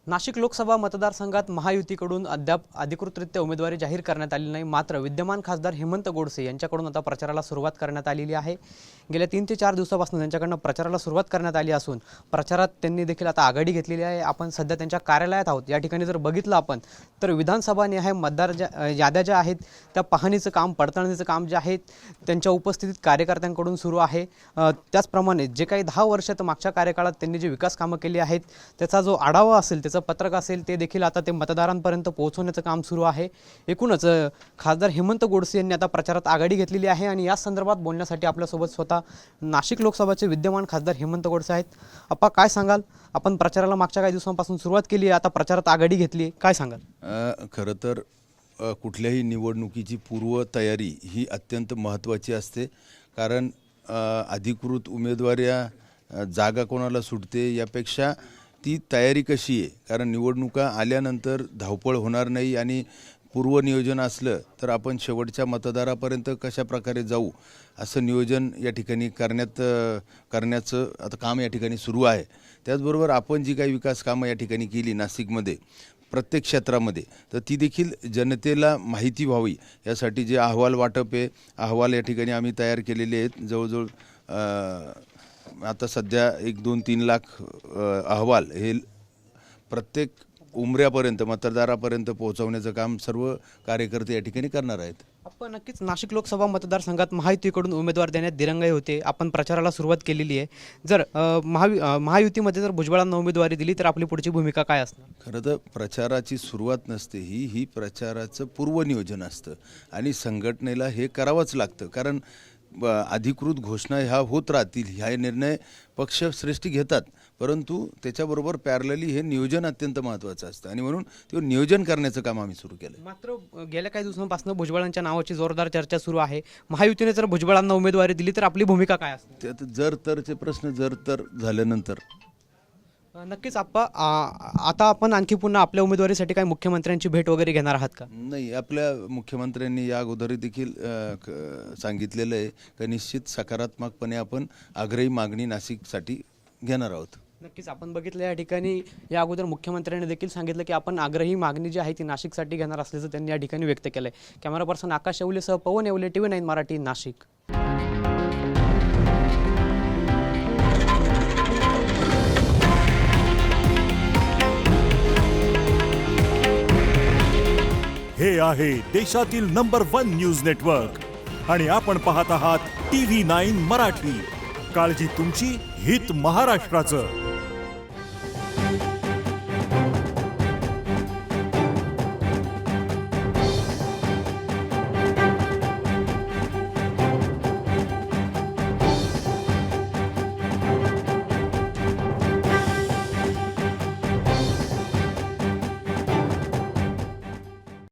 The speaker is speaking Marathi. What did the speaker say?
नाशिक लोकसभा मतदारसंघात महायुतीकडून अद्याप अधिकृतरित्या उमेदवारी जाहीर करण्यात आली नाही। मात्र विद्यमान खासदार हेमंत गोडसे यांच्याकडून आता प्रचाराला सुरुवात करण्यात आलेली आहे। गेल्या 3 ते 4 दिवसापासून त्यांच्याकडून प्रचाराला सुरुवात करण्यात आली असून प्रचारात त्यांनी देखील आता आघाडी घेतलेली आहे। आपण सध्या त्यांच्या कार्यालयात आहोत। या ठिकाणी जर बघितलं आपण तर विधानसभा निहाय मतदार याद्या ज्या आहेत त्या पाहणीचं काम, पडताळणीचं काम जे आहे त्यांच्या उपस्थितीत कार्यकर्त्यांकडून सुरू आहे। त्याचप्रमाणे जे काही 10 वर्षात मागच्या कार्यकाळात त्यांनी जे विकास कामं केली आहेत त्याचा जो आढावा असेल, त्याचं पत्रक असेल, ते देखील आता ते मतदारांपर्यंत पोहोचवण्याचं काम सुरू आहे। एकूणच खासदार हेमंत गोडसे यांनी आता प्रचारात आघाडी घेतलेली आहे आणि या संदर्भात बोलण्यासाठी आपल्यासोबत स्वतः नाशिक लोकसभाचे विद्यमान खासदार हेमंत गोडसे आहेत। आपण काय सांगाल? आपण प्रचाराला मागच्या काही दिवसांपासून सुरुवात केली आहे, आता प्रचारात आघाडी घेतली, काय सांगाल? खरं तर कुठल्याही निवडणुकीची पूर्वतयारी ही अत्यंत महत्त्वाची असते। कारण अधिकृत उमेदवाऱ्या जागा कोणाला सुटते यापेक्षा ती तयारी कशी आहे, कारण निवडणुका आल्यानंतर धावपळ होणार नाही आणि पूर्वनियोजन असलं तर आपण शेवटच्या मतदारापर्यंत कशा प्रकारे जाऊ असं नियोजन या ठिकाणी करण्याचं आता काम या ठिकाणी सुरू आहे। त्याचबरोबर आपण जी काही विकास कामं या ठिकाणी केली नाशिकमध्ये प्रत्येक क्षेत्रामध्ये, तर ती देखील जनतेला माहिती व्हावी यासाठी जे अहवाल वाटप आहे, अहवाल या ठिकाणी आम्ही तयार केलेले आहेत। जवळजवळ आता सध्या 1-2-3 लाख अहवाल हे प्रत्येक उमऱ्यापर्यंत मतदारापर्यंत पोहोचवण्याचं काम सर्व कार्यकर्ते या ठिकाणी करणार आहेत। आपण नक्कीच नाशिक लोकसभा मतदारसंघात महायुतीकडून उमेदवार देण्यात दिरंगाई होते। आपण प्रचाराला सुरुवात केलेली आहे। जर महायुतीमध्ये जर भुजबळांना उमेदवारी दिली तर आपली पुढची भूमिका काय असणार? खरं तर प्रचाराची सुरुवात नसते, ही प्रचाराचं पूर्वनियोजन असतं आणि संघटनेला हे करावंच लागतं। कारण अधिकृत घोषणा ह्या होत राहतील, ह्या निर्णय पक्षश्रेष्ठी घेतात, परंतु त्याच्याबरोबर पॅरलली हे नियोजन अत्यंत महत्त्वाचं असतं आणि म्हणून ते नियोजन करण्याचं काम आम्ही सुरू केलं। मात्र गेल्या काही दिवसांपासून भुजबळांच्या नावाची जोरदार चर्चा सुरू आहे। महायुतीने जर भुजबळांना उमेदवारी दिली तर आपली भूमिका काय असणार? त्यात जर तरचे प्रश्न जर तर झाल्यानंतर नक्कीच आता आपण आणखी पुन्हा आपल्या उमेदवारीसाठी काही मुख्यमंत्र्यांची भेट वगैरे घेणार आहात का? नाही, आपल्या मुख्यमंत्र्यांनी या अगोदर देखील सांगितलेलं आहे की निश्चित सकारात्मकपणे आपण आग्रही मागणी नाशिकसाठी घेणार आहोत। नक्कीच आपण बघितलं या ठिकाणी या अगोदर मुख्यमंत्र्यांनी देखील सांगितलं की आपण आग्रही मागणी जी आहे ती नाशिकसाठी घेणार असल्याचं त्यांनी या ठिकाणी व्यक्त केलं आहे। कॅमेरा पर्सन आकाश येवलेसह पवन येवले, TV9 मराठी, नाशिक। हे आहे देशातील नंबर 1 न्यूज नेटवर्क आणि आपण पाहत आहात TV9 मराठी। काळजी तुमची, हित महाराष्ट्राचं।